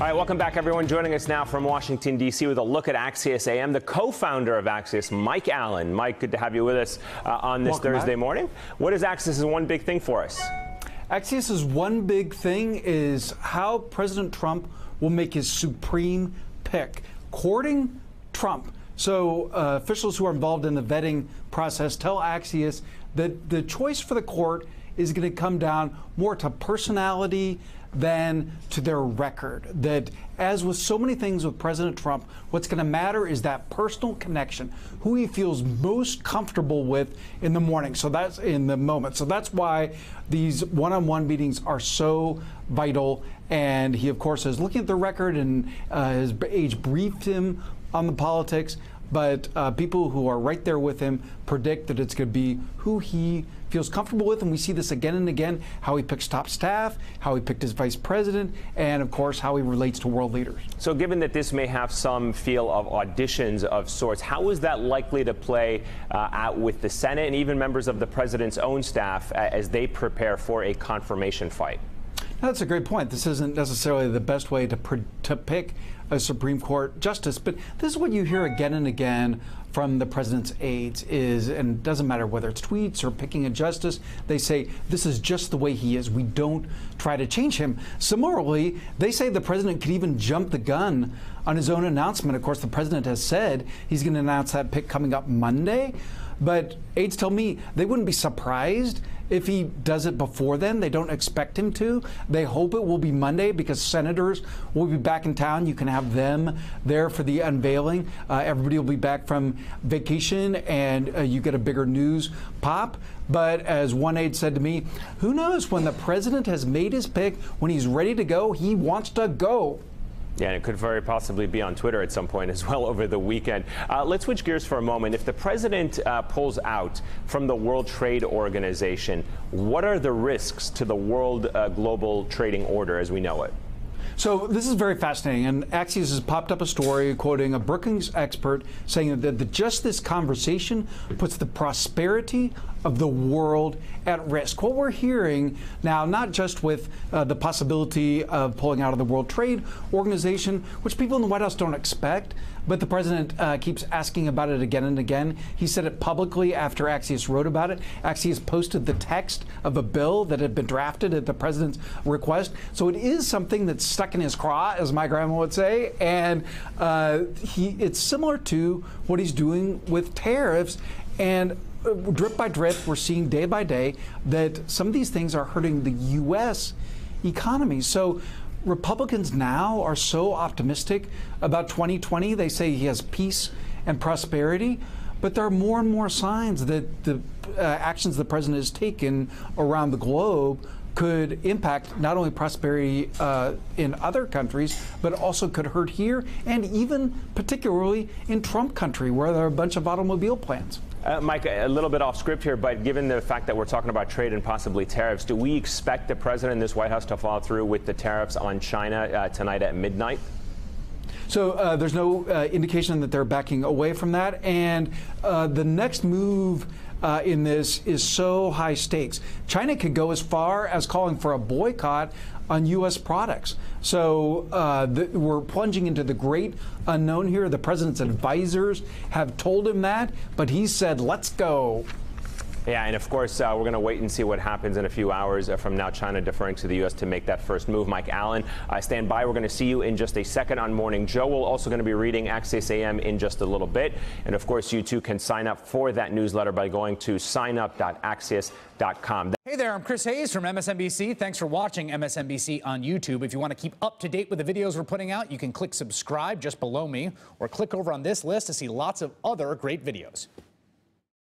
All right, welcome back, everyone. Joining us now from Washington, D.C. with a look at Axios AM, the co-founder of Axios, Mike Allen. Mike, good to have you with us on this Thursday morning. What is Axios' one big thing for us? Axios' one big thing is how President Trump will make his supreme pick, courting Trump. So officials who are involved in the vetting process tell Axios that the choice for the court is going to come down more to personality than to their record. That, as with so many things with President Trump, what's going to matter is that personal connection, who he feels most comfortable with in the morning. So that's in the moment. So that's why these one-on-one meetings are so vital. And he, of course, is looking at the record, and his age briefed him on the politics. But people who are right there with him predict that it's going to be who he feels comfortable with. And we see this again and again, how he picks top staff, how he picked his vice president, and, of course, how he relates to world leaders. So given that this may have some feel of auditions of sorts, how is that likely to play out with the Senate and even members of the president's own staff as they prepare for a confirmation fight? That's a great point. This isn't necessarily the best way to pick a Supreme Court justice, but this is what you hear again and again from the president's aides is, and it doesn't matter whether it's tweets or picking a justice, they say this is just the way he is. We don't try to change him. Similarly, they say the president could even jump the gun on his own announcement. Of course, the president has said he's going to announce that pick coming up Monday. But aides tell me they wouldn't be surprised if he does it before then. They don't expect him to. They hope it will be Monday because senators will be back in town. You can have them there for the unveiling. Everybody will be back from vacation, and you get a bigger news pop. But as one aide said to me, who knows, when the president has made his pick, when he's ready to go, he wants to go. Yeah, and it could very possibly be on Twitter at some point as well over the weekend. Let's switch gears for a moment. If the president pulls out from the World Trade Organization, what are the risks to the world global trading order as we know it? So this is very fascinating, and Axios has popped up a story quoting a Brookings expert saying that just this conversation puts the prosperity of the world at risk. What we're hearing now, not just with the possibility of pulling out of the World Trade Organization, which people in the White House don't expect, but the president keeps asking about it again and again. He said it publicly after Axios wrote about it. Axios posted the text of a bill that had been drafted at the president's request. So it is something that's stuck in his craw, as my grandma would say, and it's similar to what he's doing with tariffs. And drip by drip, we're seeing day by day that some of these things are hurting the U.S. economy. So Republicans now are so optimistic about 2020. They say he has peace and prosperity, but there are more and more signs that the actions the president has taken around the globe could impact not only prosperity in other countries, but also could hurt here, and even particularly in Trump country, where there are a bunch of automobile plants. Mike, a little bit off script here, but given the fact that we're talking about trade and possibly tariffs, do we expect the president and this White House to follow through with the tariffs on China tonight at midnight? So there's no indication that they're backing away from that. And the next move in this is so high stakes. China could go as far as calling for a boycott on U.S. products. So we're plunging into the great unknown here. The president's advisors have told him that, but he said, let's go. Yeah, and of course, we're going to wait and see what happens in a few hours from now, China deferring to the U.S. to make that first move. Mike Allen, stand by. We're going to see you in just a second on Morning Joe. We're also going to be reading Axios AM in just a little bit. And of course, you too can sign up for that newsletter by going to signup.axios.com. Hey there, I'm Chris Hayes from MSNBC. Thanks for watching MSNBC on YouTube. If you want to keep up to date with the videos we're putting out, you can click subscribe just below me or click over on this list to see lots of other great videos.